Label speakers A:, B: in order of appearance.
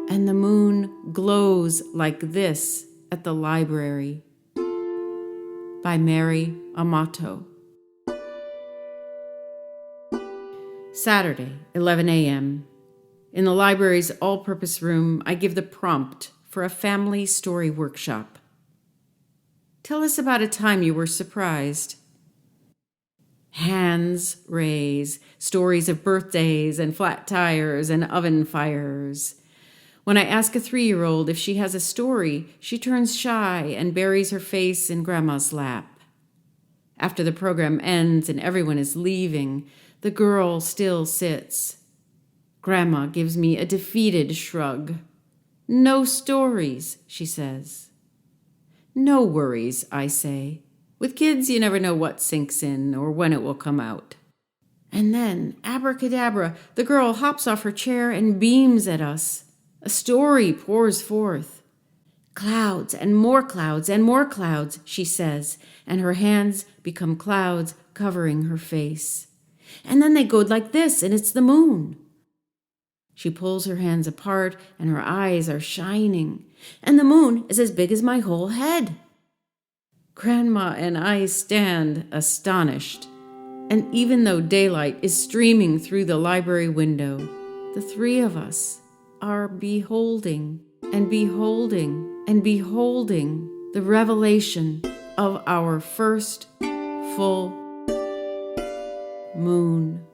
A: and the moon glows like this at the library. By Mary Amato. Saturday, 11 a.m. In the library's all-purpose room, I give the prompt for a family story workshop. Tell us about a time you were surprised. Hands raise, stories of birthdays and flat tires and oven fires. When I ask a 3-year-old if she has a story, she turns shy and buries her face in Grandma's lap. After the program ends and everyone is leaving, the girl still sits. Grandma gives me a defeated shrug. No stories, she says. No worries, I say. With kids, you never know what sinks in or when it will come out. And then, abracadabra, the girl hops off her chair and beams at us. A story pours forth. Clouds and more clouds and more clouds, she says, and her hands become clouds covering her face. And then they go like this, and it's the moon. She pulls her hands apart, and her eyes are shining, and the moon is as big as my whole head. Grandma and I stand astonished, and even though daylight is streaming through the library window, the 3 of us are beholding and beholding and beholding the revelation of our first full moon.